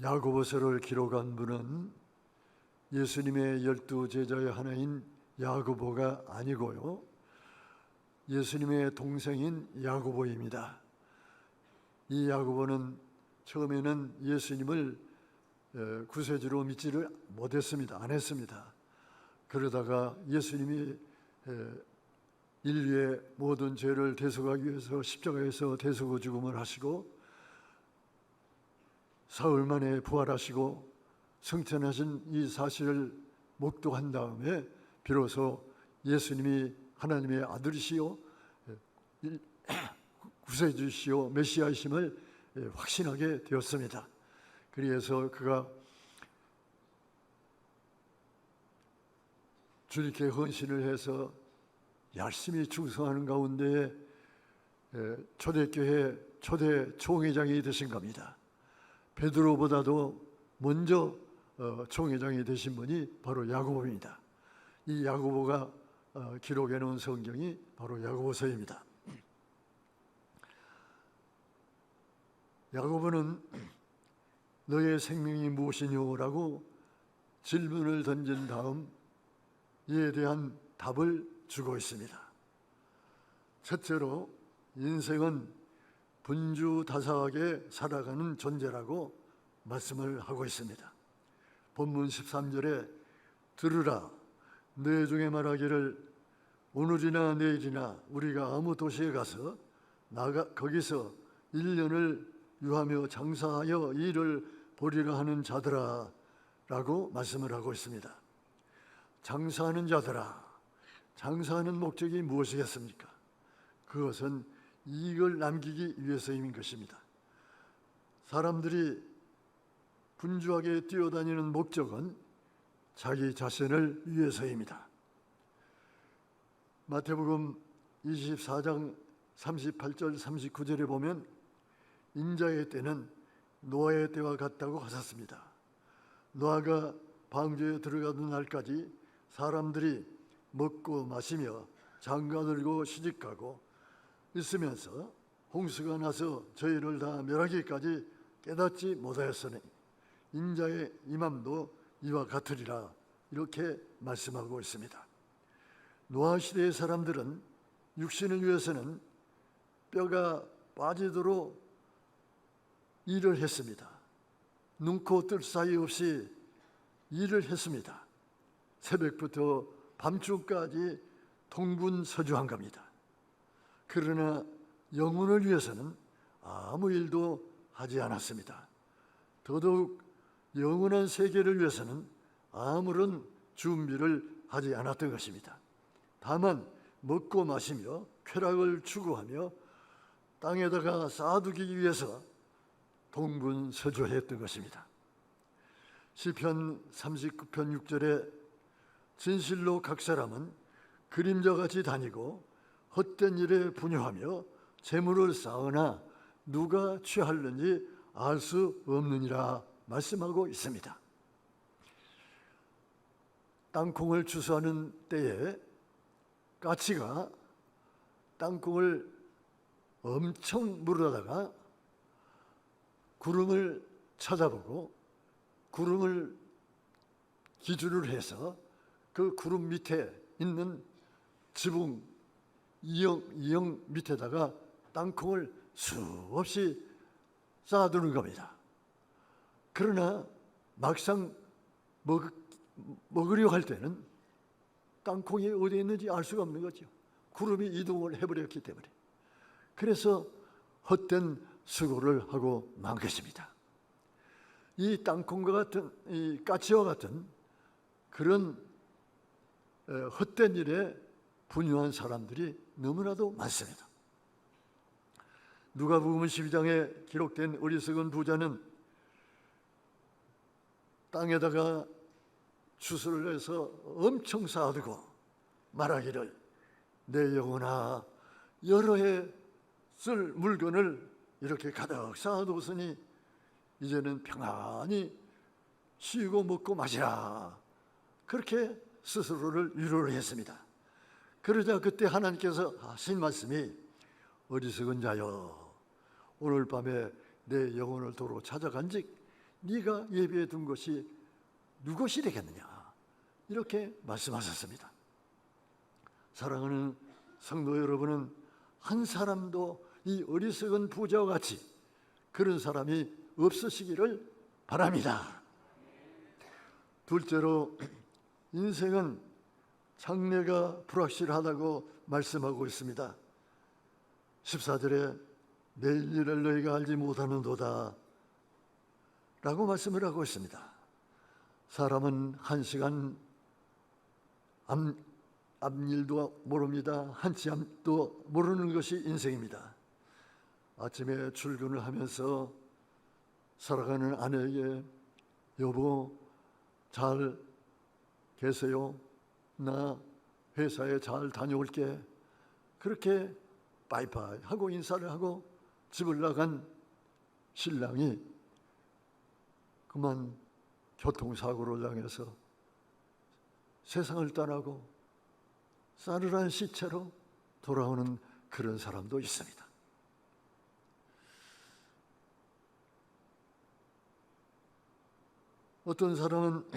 야고보서를 기록한 분은 예수님의 12 제자의 하나인 야고보가 아니고요, 예수님의 동생인 야고보입니다. 이 야고보는 처음에는 예수님을 구세주로 믿지를 못했습니다. 안 했습니다. 그러다가 예수님이 인류의 모든 죄를 대속하기 위해서 십자가에서 대속의 죽음을 하시고 사흘 만에 부활하시고 승천하신 이 사실을 목도한 다음에 비로소 예수님이 하나님의 아들이시요 구세주시요 메시아이심을 확신하게 되었습니다. 그래서 그가 주님께 헌신을 해서 열심히 충성하는 가운데 초대교회 초대 총회장이 되신 겁니다. 베드로보다도 먼저 총회장이 되신 분이 바로 야고보입니다. 이 야고보가 기록해 놓은 성경이 바로 야고보서입니다. 야고보는 너의 생명이 무엇이뇨라고 질문을 던진 다음 이에 대한 답을 주고 있습니다. 첫째로 인생은 분주다사하게 살아가는 존재라고 말씀을 하고 있습니다. 본문 13절에 들으라, 내 중에 말하기를 오늘이나 내일이나 우리가 아무 도시에 가서 거기서 1년을 유하며 장사하여 일을 보리라 하는 자들아 라고 말씀을 하고 있습니다. 장사하는 자들아, 장사하는 목적이 무엇이겠습니까? 그것은 이익을 남기기 위해서인 것입니다. 사람들이 분주하게 뛰어다니는 목적은 자기 자신을 위해서입니다. 마태복음 24장 38절 39절에 보면 인자의 때는 노아의 때와 같다고 하셨습니다. 노아가 방주에 들어가던 날까지 사람들이 먹고 마시며 장가들고 시집가고 있으면서 홍수가 나서 저희를 다 멸하기까지 깨닫지 못하였으니 인자의 임함도 이와 같으리라, 이렇게 말씀하고 있습니다. 노아 시대의 사람들은 육신을 위해서는 뼈가 빠지도록 일을 했습니다. 눈코 뜰 사이 없이 일을 했습니다. 새벽부터 밤중까지 동분서주한 겁니다. 그러나 영혼을 위해서는 아무 일도 하지 않았습니다. 더더욱 영원한 세계를 위해서는 아무런 준비를 하지 않았던 것입니다. 다만 먹고 마시며 쾌락을 추구하며 땅에다가 쌓아두기 위해서 동분서주했던 것입니다. 시편 39편 6절에 진실로 각 사람은 그림자같이 다니고 헛된 일에 분유하며 재물을 쌓으나 누가 취하는지 알 수 없느니라 말씀하고 있습니다. 땅콩을 추수하는 때에 까치가 땅콩을 엄청 물어다가 구름을 찾아보고 구름을 기준으로 해서 그 구름 밑에 있는 지붕 이형 밑에다가 땅콩을 수없이 쌓아두는 겁니다. 그러나 막상 먹으려고 할 때는 땅콩이 어디에 있는지 알 수가 없는 거죠. 구름이 이동을 해버렸기 때문에. 그래서 헛된 수고를 하고 만 것입니다. 이 땅콩과 같은, 이 까치와 같은 그런 헛된 일에 분유한 사람들이 너무나도 많습니다. 누가복음 12장에 기록된 어리석은 부자는 땅에다가 추수를 해서 엄청 쌓아두고 말하기를 내 영혼아, 여러 해 쓸 물건을 이렇게 가득 쌓아두었으니 이제는 평안히 쉬고 먹고 마시라, 그렇게 스스로를 위로를 했습니다. 그러자 그때 하나님께서 하신 말씀이 어리석은 자여, 오늘 밤에 내 영혼을 도로 찾아간즉 네가 예비해 둔 것이 누구시 되겠느냐, 이렇게 말씀하셨습니다. 사랑하는 성도 여러분은 한 사람도 이 어리석은 부자와 같이 그런 사람이 없으시기를 바랍니다. 둘째로, 인생은 장래가 불확실하다고 말씀하고 있습니다. 14절에 내일 일을 너희가 알지 못하는도다 라고 말씀을 하고 있습니다. 사람은 한 시간 앞일도 모릅니다. 한치 앞도 모르는 것이 인생입니다. 아침에 출근을 하면서 살아가는 아내에게 여보 잘 계세요? 나 회사에 잘 다녀올게. 그렇게 바이바이 하고 인사를 하고 집을 나간 신랑이 그만 교통사고를 당해서 세상을 떠나고 싸늘한 시체로 돌아오는 그런 사람도 있습니다. 어떤 사람은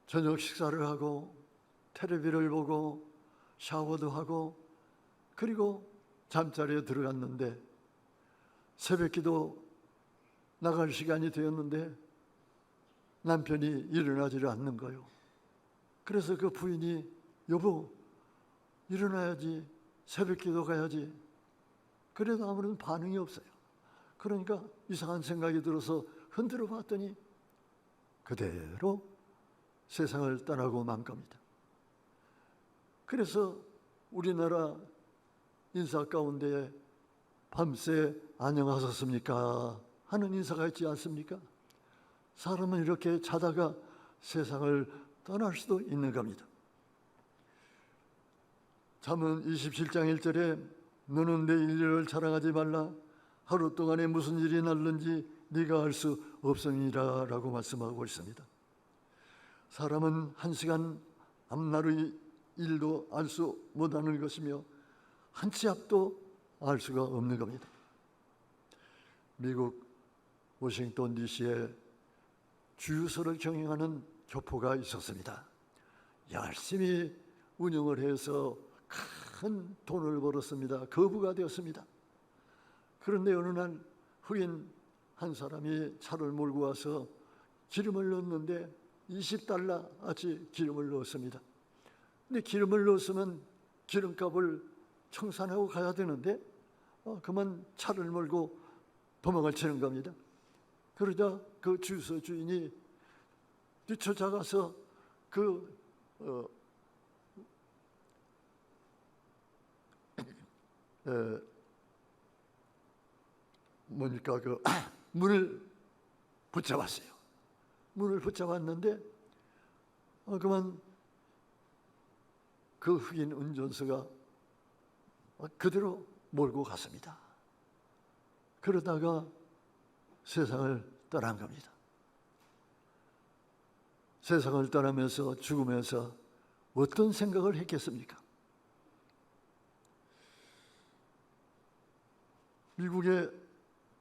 저녁 식사를 하고 텔레비를 보고 샤워도 하고 그리고 잠자리에 들어갔는데 새벽기도 나갈 시간이 되었는데 남편이 일어나지를 않는 거예요. 그래서 그 부인이 여보 일어나야지, 새벽기도 가야지. 그래도 아무런 반응이 없어요. 그러니까 이상한 생각이 들어서 흔들어 봤더니 그대로 세상을 떠나고 만 겁니다. 그래서 우리나라 인사 가운데 밤새 안녕하셨습니까 하는 인사가 있지 않습니까? 사람은 이렇게 자다가 세상을 떠날 수도 있는 겁니다. 잠언 27장 1절에 너는 내일 일을 자랑하지 말라. 하루 동안에 무슨 일이 날는지 네가 알 수 없으니라 라고 말씀하고 있습니다. 사람은 한 시간 앞날의 일도 알 수 못하는 것이며 한치 앞도 알 수가 없는 겁니다. 미국 워싱턴 DC에 주유소를 경영하는 교포가 있었습니다. 열심히 운영을 해서 큰 돈을 벌었습니다. 거부가 되었습니다. 그런데 어느 날 흑인 한 사람이 차를 몰고 와서 기름을 넣었는데 $20어치 기름을 넣었습니다. 근데 기름을 넣었으면 기름값을 청산하고 가야 되는데 그만 차를 몰고 도망을 치는 겁니다. 그러자 그 주유소 주인이 뛰쳐나가서 문을 붙잡았어요. 문을 붙잡았는데 그만 그 흑인 운전수가 그대로 몰고 갔습니다. 그러다가 세상을 떠난 겁니다. 세상을 떠나면서 죽으면서 어떤 생각을 했겠습니까? 미국의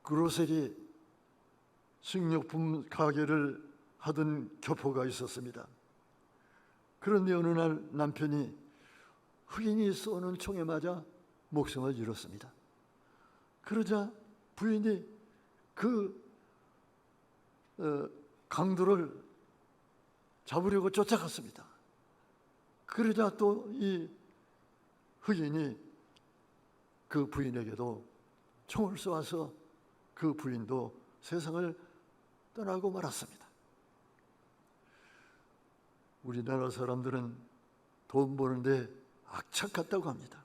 그로세리 식료품 가게를 하던 교포가 있었습니다. 그런데 어느 날 남편이 흑인이 쏘는 총에 맞아 목숨을 잃었습니다. 그러자 부인이 그 강도를 잡으려고 쫓아갔습니다. 그러자 또 이 흑인이 그 부인에게도 총을 쏘아서 그 부인도 세상을 떠나고 말았습니다. 우리나라 사람들은 돈 버는데 악착 같다고 합니다.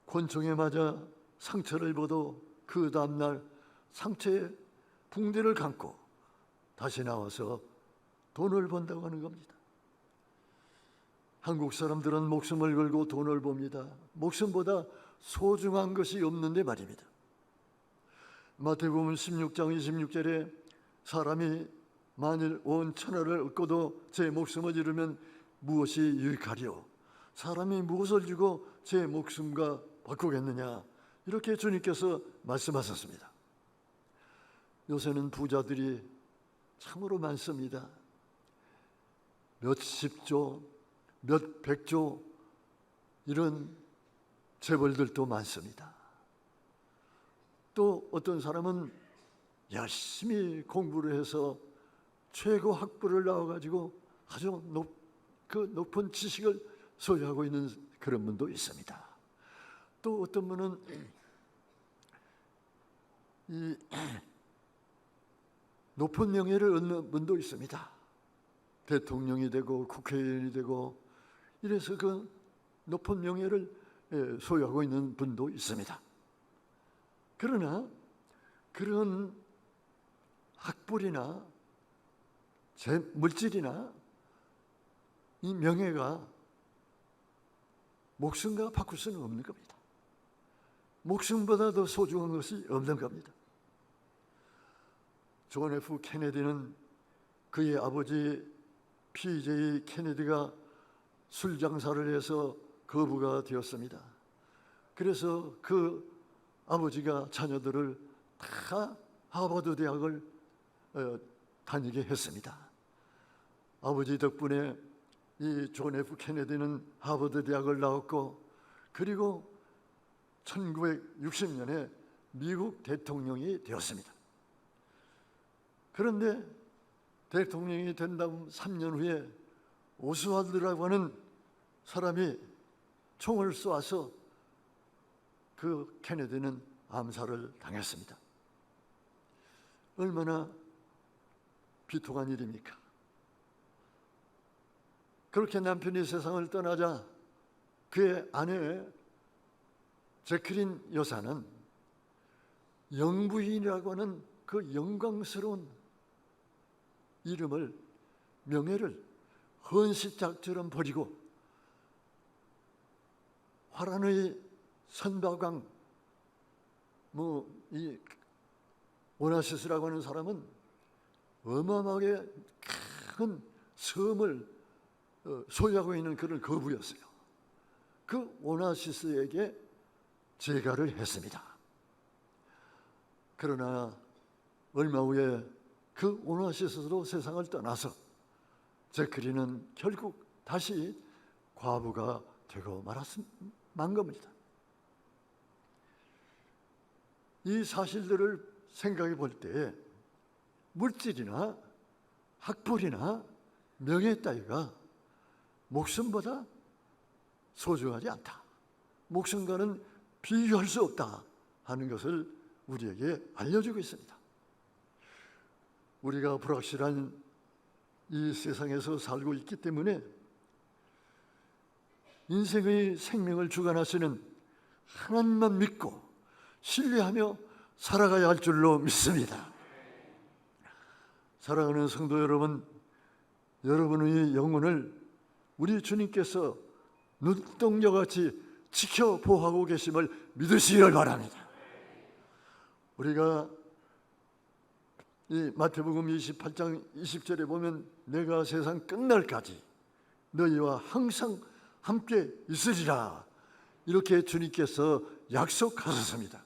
권총에 맞아 상처를 입어도 그 다음날 상처에 붕대를 감고 다시 나와서 돈을 번다고 하는 겁니다. 한국 사람들은 목숨을 걸고 돈을 봅니다. 목숨보다 소중한 것이 없는데 말입니다. 마태복음 16장 26절에 사람이 만일 온 천하를 얻고도 제 목숨을 잃으면 무엇이 유익하리요? 사람이 무엇을 주고 제 목숨과 바꾸겠느냐? 이렇게 주님께서 말씀하셨습니다. 요새는 부자들이 참으로 많습니다. 몇십조, 몇 백조 이런 재벌들도 많습니다. 또 어떤 사람은 열심히 공부를 해서 최고 학부를 나와가지고 아주 높은 지식을 소유하고 있는 그런 분도 있습니다. 또 어떤 분은 이 높은 명예를 얻는 분도 있습니다. 대통령이 되고 국회의원이 되고 이래서 그 높은 명예를 소유하고 있는 분도 있습니다. 그러나 그런 학벌이나 물질이나 이 명예가 목숨과 바꿀 수는 없는 겁니다. 목숨보다 더 소중한 것이 없는 겁니다. 존 F 케네디는 그의 아버지 PJ 케네디가 술 장사를 해서 거부가 되었습니다. 그래서 그 아버지가 자녀들을 다 하버드 대학을 다니게 했습니다. 아버지 덕분에 이 존 F 케네디는 하버드 대학을 나왔고, 그리고 1960년에 미국 대통령이 되었습니다. 그런데 대통령이 된 다음 3년 후에 오스왈드라고 하는 사람이 총을 쏘아서 그 케네디는 암살을 당했습니다. 얼마나 비통한 일입니까? 그렇게 남편이 세상을 떠나자 그의 아내 제클린 여사는 영부인이라고 하는 그 영광스러운 이름을, 명예를 헌시짝처럼 버리고 화란의 선박왕, 이 오나시스라고 하는 사람은 어마어마하게 큰 섬을 소유하고 있는 그런 거부였어요. 그 오나시스에게 제가를 했습니다. 그러나 얼마 후에 그 오나시스로 세상을 떠나서 제클린은 결국 다시 과부가 되고 만 겁니다. 이 사실들을 생각해 볼 때 물질이나 학벌이나 명예 따위가 목숨보다 소중하지 않다, 목숨과는 비교할 수 없다 하는 것을 우리에게 알려주고 있습니다. 우리가 불확실한 이 세상에서 살고 있기 때문에 인생의 생명을 주관하시는 하나님만 믿고 신뢰하며 살아가야 할 줄로 믿습니다. 사랑하는 성도 여러분, 여러분의 영혼을 우리 주님께서 눈동자같이 지켜 보호하고 계심을 믿으시길 바랍니다. 우리가 이 마태복음 28장 20절에 보면 내가 세상 끝날까지 너희와 항상 함께 있으리라, 이렇게 주님께서 약속하셨습니다.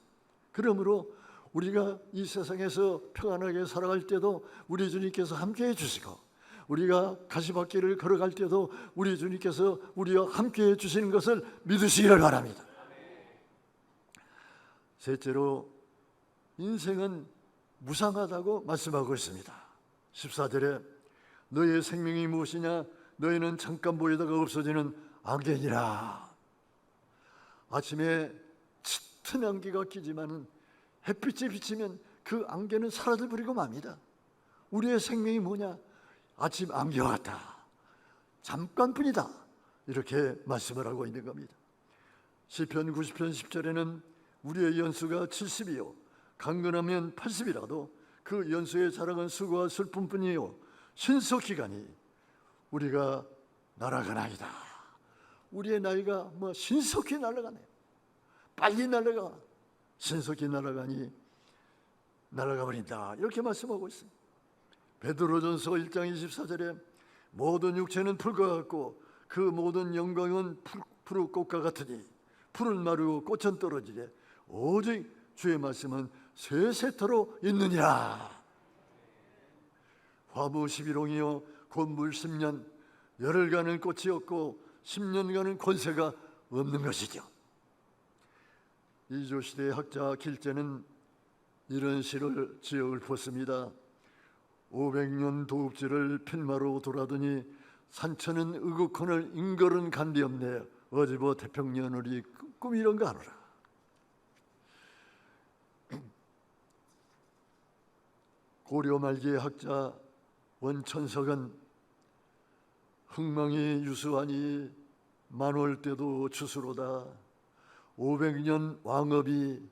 그러므로 우리가 이 세상에서 평안하게 살아갈 때도 우리 주님께서 함께해 주시고, 우리가 가시밭길을 걸어갈 때도 우리 주님께서 우리와 함께해 주시는 것을 믿으시기를 바랍니다. 셋째로, 인생은 무상하다고 말씀하고 있습니다. 14절에 너희의 생명이 무엇이냐, 너희는 잠깐 보이다가 없어지는 안개니라. 아침에 짙은 안개가 끼지만 햇빛이 비치면 그 안개는 사라져 버리고 맙니다. 우리의 생명이 뭐냐? 아침 안개와 같다, 잠깐뿐이다, 이렇게 말씀을 하고 있는 겁니다. 시편 90편 10절에는 우리의 연수가 70이요 강건하면 80이라도 그 연수의 자랑은 수고와 슬픔뿐이요 신속히 가니 우리가 날아가나이다. 우리의 나이가 신속히 날아가네요. 빨리 날아가, 신속히 날아가니 날아가 버린다, 이렇게 말씀하고 있습니다. 베드로전서 1장 24절에 모든 육체는 풀과 같고 그 모든 영광은 푸른 꽃과 같으니 풀은 마르고 꽃은 떨어지되 오직 주의 말씀은 세세토록 있느니라. 화무 11홍이여 곤물 10년, 열흘간은 꽃이 없고 10년간은 권세가 없는 것이죠. 이조시대 학자 길재는 이런 시를 지어 읊었습니다. 500년 도읍지를 필마로 돌아더니 산천은 의국헌을 인걸은 간디없네. 어지보 태평년을이 꿈 이런가 하노라. 고려 말기의 학자 원천석은 흥망이 유수하니 만월 때도 추수로다. 500년 왕업이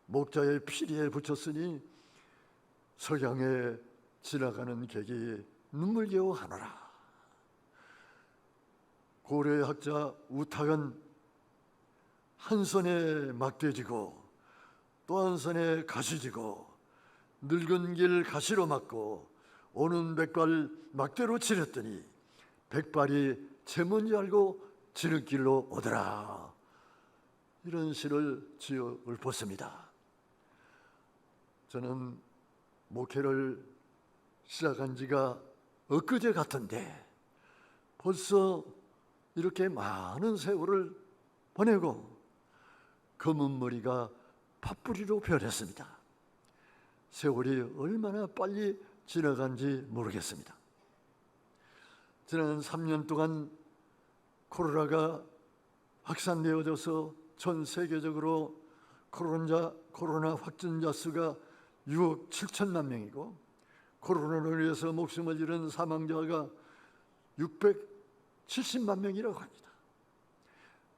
목자의 피리에 붙였으니 석양에 지나가는 객이 눈물겨워 하노라. 고려의 학자 우탁은 한 손에 막대지고 또 한 손에 가시지고 늙은 길 가시로 막고 오는 백발 막대로 치렸더니 백발이 제문지 알고 지름길로 오더라. 이런 시를 지어 읊었습니다. 저는 목회를 시작한 지가 엊그제 같은데 벌써 이렇게 많은 세월을 보내고 검은 머리가 팥뿌리로 변했습니다. 세월이 얼마나 빨리 지나간지 모르겠습니다. 지난 3년 동안 코로나가 확산되어져서 전 세계적으로 코로나 확진자 수가 6억 7천만 명이고 코로나로 인해서 목숨을 잃은 사망자가 670만 명이라고 합니다.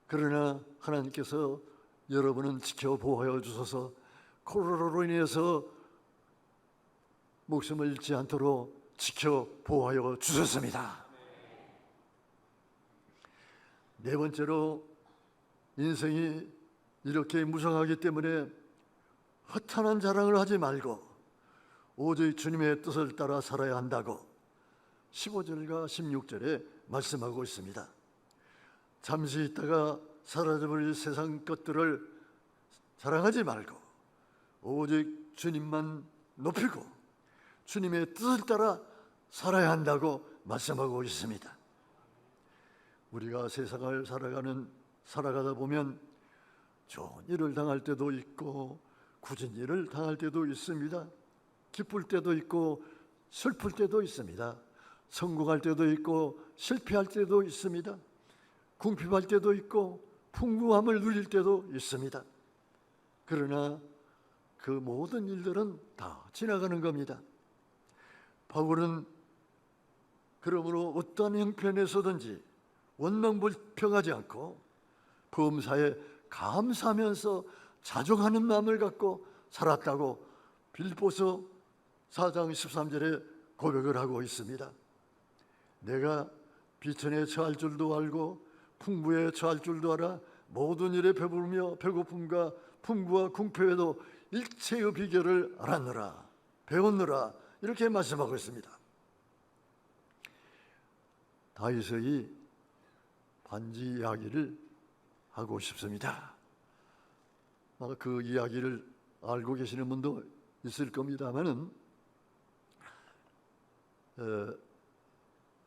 그러나 하나님께서 여러분은 지켜보호해 주셔서 코로나로 인해서 목숨을 잃지 않도록 지켜보호하여 주셨습니다. 네 번째로 인생이 이렇게 무성하기 때문에 허탄한 자랑을 하지 말고 오직 주님의 뜻을 따라 살아야 한다고 15절과 16절에 말씀하고 있습니다. 잠시 있다가 사라져버릴 세상 것들을 자랑하지 말고 오직 주님만 높이고 주님의 뜻을 따라 살아야 한다고 말씀하고 있습니다. 우리가 세상을 살아가다 보면 좋은 일을 당할 때도 있고 굳은 일을 당할 때도 있습니다. 기쁠 때도 있고 슬플 때도 있습니다. 성공할 때도 있고 실패할 때도 있습니다. 궁핍할 때도 있고 풍부함을 누릴 때도 있습니다. 그러나 그 모든 일들은 다 지나가는 겁니다. 바울은 그러므로 어떠한 형편에서든지 원망불평하지 않고 범사에 감사하면서 자족하는 마음을 갖고 살았다고 빌립보서 4장 13절에 고백을 하고 있습니다. 내가 비천에 처할 줄도 알고 풍부에 처할 줄도 알아 모든 일에 배부르며 배고픔과 풍부와 궁핍에도 일체의 비결을 알았노라 배웠노라 이렇게 말씀하고 있습니다. 다윗의 반지 이야기를 하고 싶습니다. 그 이야기를 알고 계시는 분도 있을 겁니다만은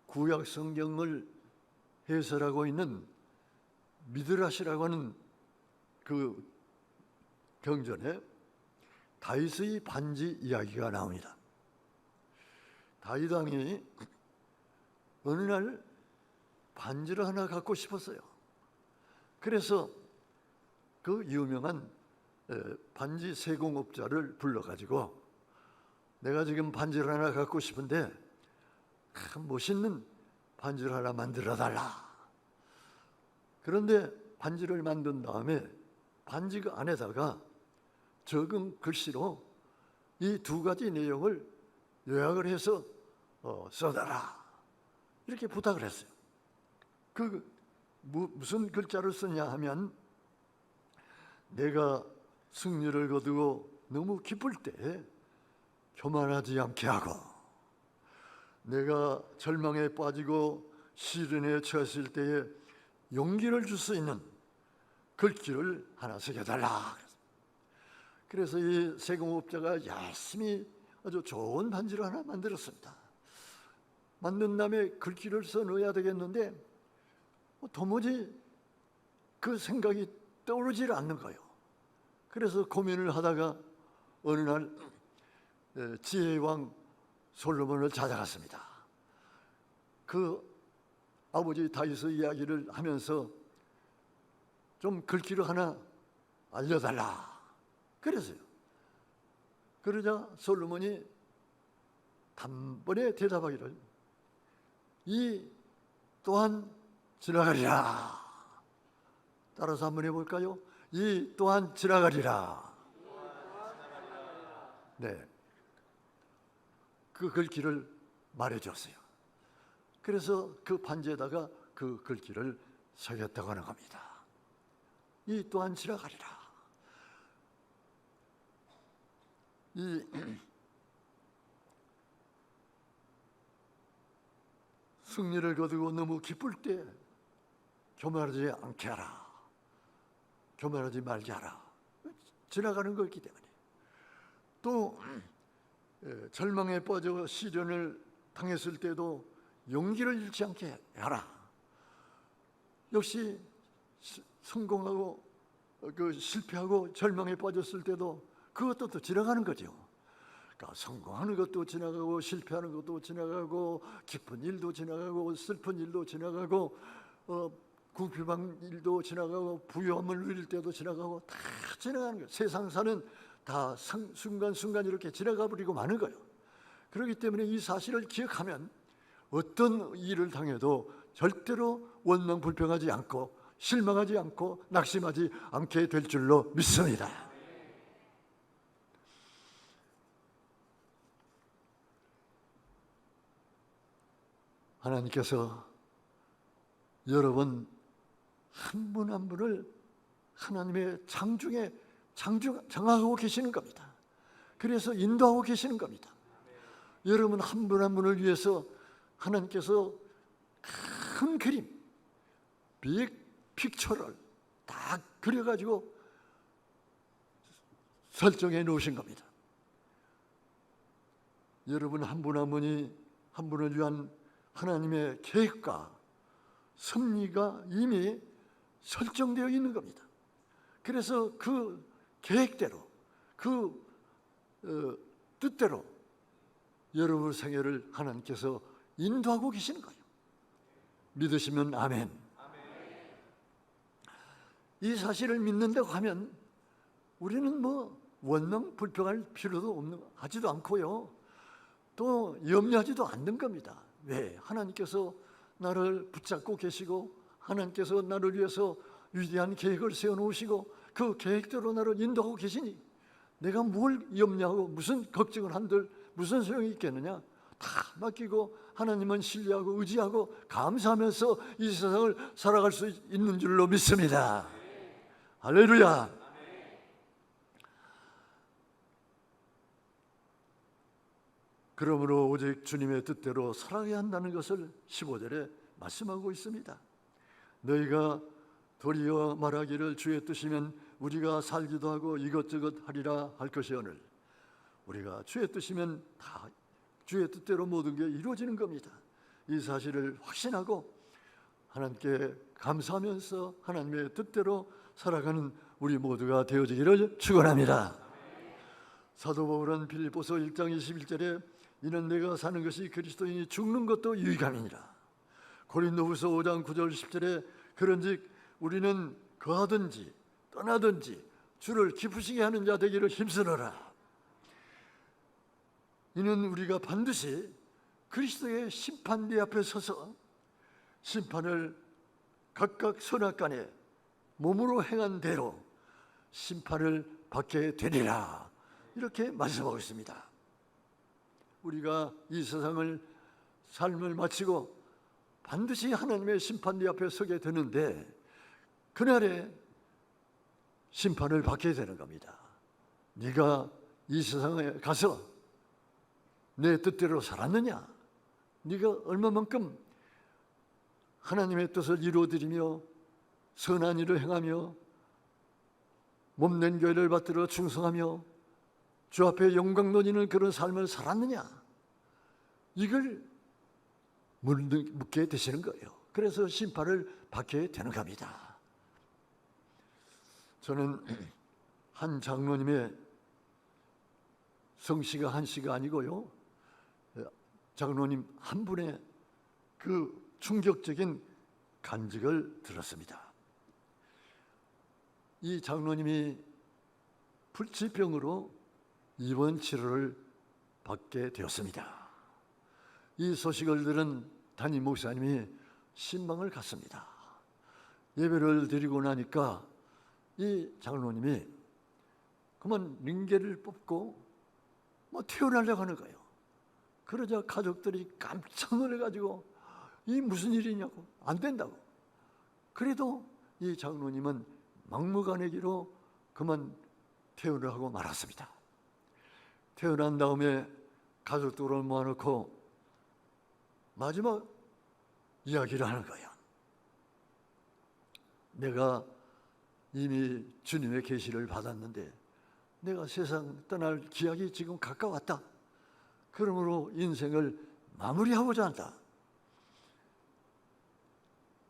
구약 성경을 해설하고 있는 미드라시라고 하는 그 경전에 다윗의 반지 이야기가 나옵니다. 다윗 왕이 어느 날 반지를 하나 갖고 싶었어요. 그래서 그 유명한 반지 세공업자를 불러가지고 내가 지금 반지를 하나 갖고 싶은데 멋있는 반지를 하나 만들어 달라. 그런데 반지를 만든 다음에 반지 그 안에다가 적은 글씨로 이 두 가지 내용을 요약을 해서 써달라 이렇게 부탁을 했어요. 무슨 글자를 쓰냐 하면 내가 승리를 거두고 너무 기쁠 때 교만하지 않게 하고 내가 절망에 빠지고 시련에 처했을 때에 용기를 줄 수 있는 글귀를 하나 새겨달라. 그래서 이 세공업자가 열심히 아주 좋은 반지를 하나 만들었습니다. 만든 다음에 글귀를 써 넣어야 되겠는데 도무지 그 생각이 떠오르질 않는 거예요. 그래서 고민을 하다가 어느 날 지혜의 왕 솔로몬을 찾아갔습니다. 그 아버지 다윗의 이야기를 하면서 좀 글귀를 하나 알려달라 그랬어요. 그러자 솔로몬이 단번에 대답하기를 이 또한 지나가리라. 따라서 한번 해볼까요? 이 또한 지나가리라. 네, 그 글귀를 말해줬어요. 그래서 그 반지에다가 그 글귀를 새겼다고 하는 겁니다. 이 또한 지나가리라. 이 승리를 거두고 너무 기쁠 때 교만하지 않게 하라. 교만하지 말게 하라. 지나가는 거였기 때문에. 또 절망에 빠져 시련을 당했을 때도 용기를 잃지 않게 하라. 역시 성공하고 실패하고 절망에 빠졌을 때도 그것도 또 지나가는 거죠. 그러니까 성공하는 것도 지나가고 실패하는 것도 지나가고 기쁜 일도 지나가고 슬픈 일도 지나가고 궁핍한 일도 지나가고 부유함을 누릴 때도 지나가고 다 지나가는 거예요. 세상 사는 다 순간순간 이렇게 지나가 버리고 마는 거예요. 그렇기 때문에 이 사실을 기억하면 어떤 일을 당해도 절대로 원망 불평하지 않고 실망하지 않고 낙심하지 않게 될 줄로 믿습니다. 하나님께서 여러분 한 분 한 분을 하나님의 장중에 장하고 계시는 겁니다. 그래서 인도하고 계시는 겁니다. 여러분 한 분 한 분을 위해서 하나님께서 큰 그림, 빅 픽처를 딱 그려가지고 설정해 놓으신 겁니다. 여러분 한 분 한 분이 한 분을 위한 하나님의 계획과 섭리가 이미 설정되어 있는 겁니다. 그래서 그 계획대로 그 뜻대로 여러분 생애를 하나님께서 인도하고 계시는 거예요. 믿으시면 아멘. 이 사실을 믿는다고 하면 우리는 원망 불평할 필요도 하지도 않고요. 또 염려하지도 않는 겁니다. 왜? 하나님께서 나를 붙잡고 계시고 하나님께서 나를 위해서 위대한 계획을 세워놓으시고 그 계획대로 나를 인도하고 계시니 내가 뭘 염려하고 무슨 걱정을 한들 무슨 소용이 있겠느냐? 다 맡기고 하나님은 신뢰하고 의지하고 감사하면서 이 세상을 살아갈 수 있는 줄로 믿습니다. 할렐루야. 그러므로 오직 주님의 뜻대로 살아야 한다는 것을 15절에 말씀하고 있습니다. 너희가 도리어 말하기를 주의 뜻이면 우리가 살기도 하고 이것저것 하리라 할 것이오늘. 우리가 주의 뜻이면 다 주의 뜻대로 모든 게 이루어지는 겁니다. 이 사실을 확신하고 하나님께 감사하면서 하나님의 뜻대로 살아가는 우리 모두가 되어지기를 축원합니다. 사도 바울은 빌립보서 1장 21절에 이는 내가 사는 것이 그리스도인이 죽는 것도 유익함이니라. 고린도후서 5장 9절 10절에 그런즉 우리는 거하든지 떠나든지 주를 기쁘시게 하는 자 되기를 힘쓰노라. 이는 우리가 반드시 그리스도의 심판대 앞에 서서 심판을 각각 선악간에 몸으로 행한 대로 심판을 받게 되리라. 이렇게 말씀하고 있습니다. 우리가 이 세상을 삶을 마치고 반드시 하나님의 심판대 앞에 서게 되는데 그날에 심판을 받게 되는 겁니다. 네가 이 세상에 가서 내 뜻대로 살았느냐? 네가 얼마만큼 하나님의 뜻을 이루어드리며 선한 일을 행하며 몸된 교회를 받들어 충성하며 주 앞에 영광 돌리는 그런 삶을 살았느냐, 이걸 묻게 되시는 거예요. 그래서 심판을 받게 되는 겁니다. 저는 한 장로님의 성씨가 한씨가 아니고요, 장로님 한 분의 그 충격적인 간증을 들었습니다. 이 장로님이 불치병으로 입원 치료를 받게 되었습니다. 이 소식을 들은 담임 목사님이 신방을 갔습니다. 예배를 드리고 나니까 이 장로님이 그만 링겔을 뽑고 퇴원하려고 하는 거예요. 그러자 가족들이 깜짝 놀라가지고 이 무슨 일이냐고, 안 된다고. 그래도 이 장로님은 막무가내기로 그만 퇴원을 하고 말았습니다. 퇴원한 다음에 가족들을 모아놓고 마지막 이야기를 하는 거예요. 내가 이미 주님의 계시를 받았는데 내가 세상 떠날 기약이 지금 가까웠다. 그러므로 인생을 마무리하고자 한다.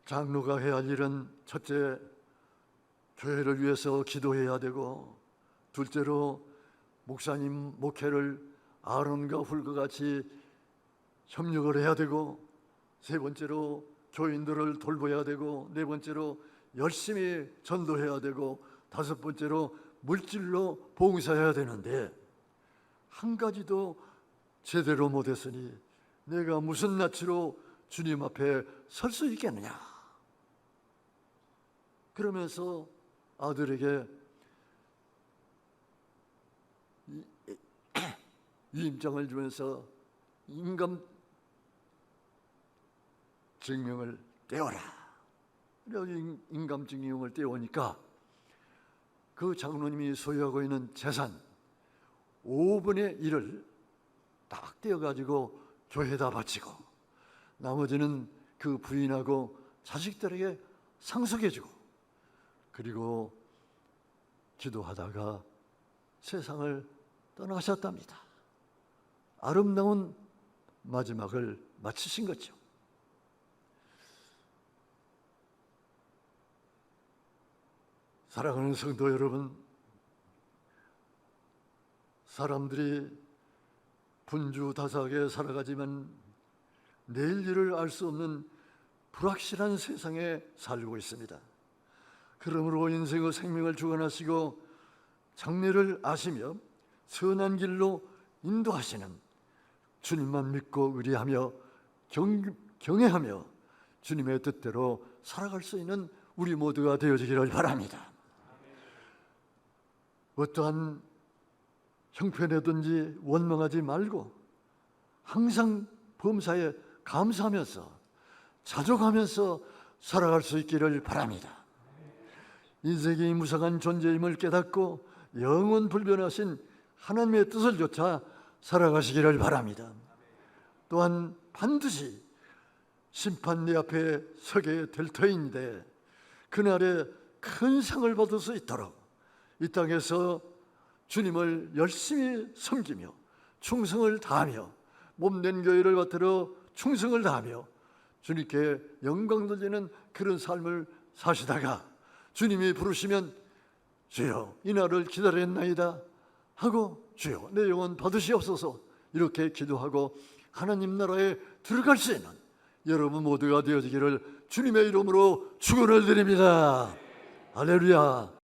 장로가 해야 할 일은 첫째, 교회를 위해서 기도해야 되고, 둘째로 목사님 목회를 아론과 훌과 같이 협력을 해야 되고, 세 번째로 교인들을 돌봐야 되고, 네 번째로 열심히 전도해야 되고, 다섯 번째로 물질로 봉사해야 되는데 한 가지도 제대로 못했으니 내가 무슨 낯으로 주님 앞에 설 수 있겠느냐. 그러면서 아들에게 위임장을 주면서 인감 증명을 떼어라. 인감 증명을 떼오니까 그 장로님이 소유하고 있는 재산 5분의 1을 딱 떼어가지고 교회에다 바치고, 나머지는 그 부인하고 자식들에게 상속해주고, 그리고 기도하다가 세상을 떠나가셨답니다. 아름다운 마지막을 마치신 거죠. 사랑하는 성도 여러분, 사람들이 분주다사하게 살아가지만 내일 일을 알 수 없는 불확실한 세상에 살고 있습니다. 그러므로 인생의 생명을 주관하시고 장래를 아시며 선한 길로 인도하시는 주님만 믿고 의리하며 경외하며 주님의 뜻대로 살아갈 수 있는 우리 모두가 되어지기를 바랍니다. 어떠한 형편이든지 원망하지 말고 항상 범사에 감사하면서 자족하면서 살아갈 수 있기를 바랍니다. 인생이 무상한 존재임을 깨닫고 영원 불변하신 하나님의 뜻을 좇아 살아가시기를 바랍니다. 또한 반드시 심판대 앞에 서게 될 터인데 그날에 큰 상을 받을 수 있도록 이 땅에서 주님을 열심히 섬기며 충성을 다하며 몸된 교회를 받들어 충성을 다하며 주님께 영광 돌리는 그런 삶을 사시다가 주님이 부르시면 주여 이 날을 기다렸나이다 하고 주여 내 영혼 받으시옵소서 이렇게 기도하고 하나님 나라에 들어갈 수 있는 여러분 모두가 되어지기를 주님의 이름으로 축원을 드립니다. 할렐루야.